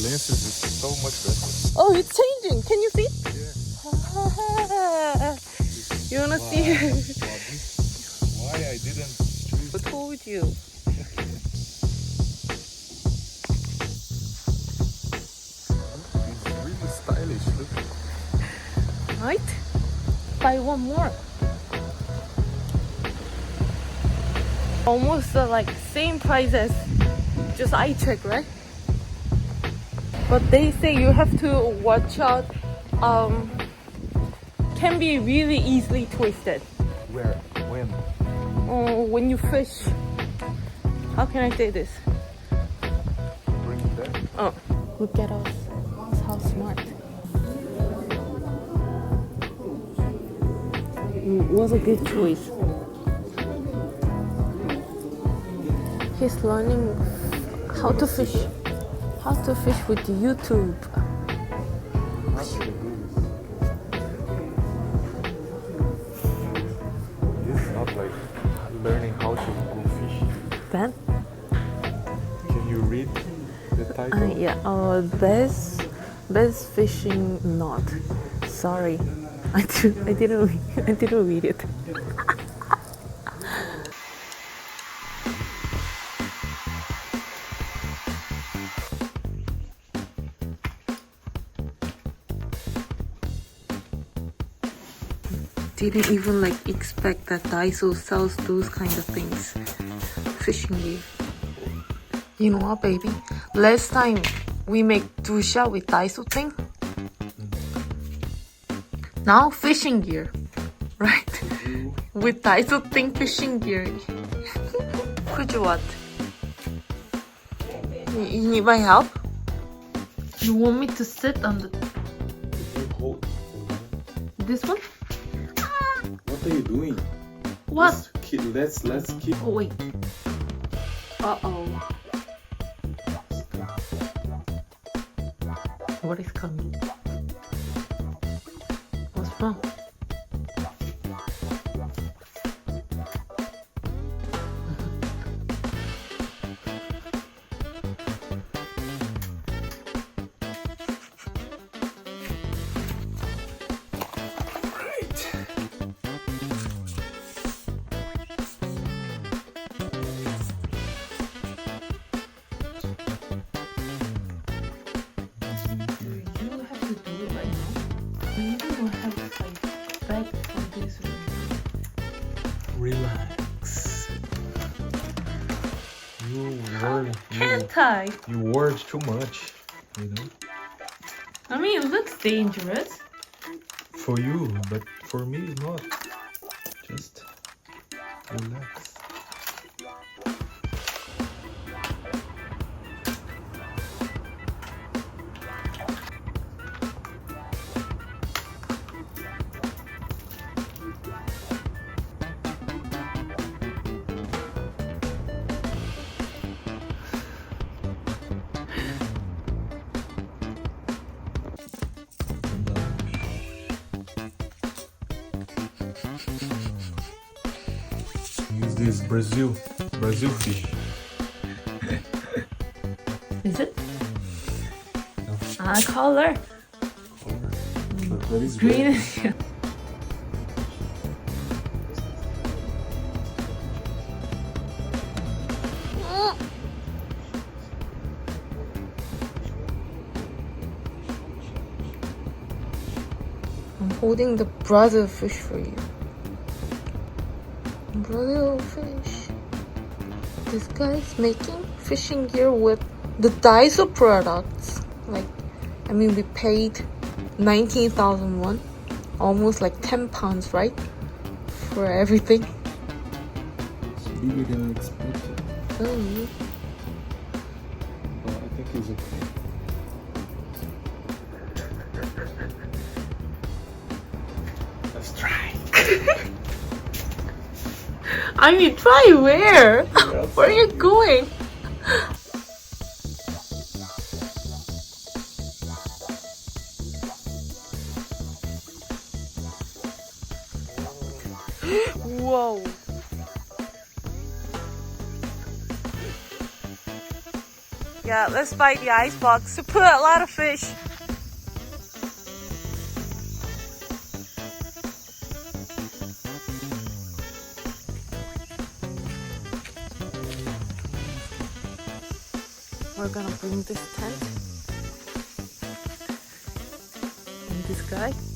lenses is so much better. Oh, it's changing. Can you see? Yeah. You wanna Wow. see? Wow, this, why I didn't choose I told you. It's really stylish. Look. Right? Buy one more. Almost like same price as just eye check, right? But they say you have to watch out. Can be really easily twisted. Where? When? When you fish. How can I say this? Bring it there. Oh, look at us. How smart. It was a good choice. He's learning how to fish. How to fish with YouTube. How should I do this? This is not like learning how to go fishing. Then? Can you read the title? Yeah. Best fishing knot. Sorry, I didn't read it. Didn't even like expect that Daiso sells those kind of things. Fishing gear. You know what, baby? Last time we make dusha with Daiso thing. Now fishing gear, right? With Daiso thing fishing gear. Could you what? You need my help? You want me to sit on the this one? What are you doing? What? Let's keep. Oh wait. Uh-oh. What is coming? What's wrong? Relax. Can't I? You worried too much, you know? I mean, it looks dangerous. For you, but for me it's not. Just relax. Use this Brazil fish. Is it? No. Color. But that is Green. red. I'm holding the brother fish for you. Brother fish. This guy's making fishing gear with the Daiso products. Like, I mean, we paid 19,000 won, almost like 10 pounds, right? For everything. It's bigger than I expected. Oh. But I think it's okay. Let's try. I mean, try where? Where are you going? Whoa. Yeah, let's buy the ice box to put a lot of fish. We're gonna bring this tent and this guy.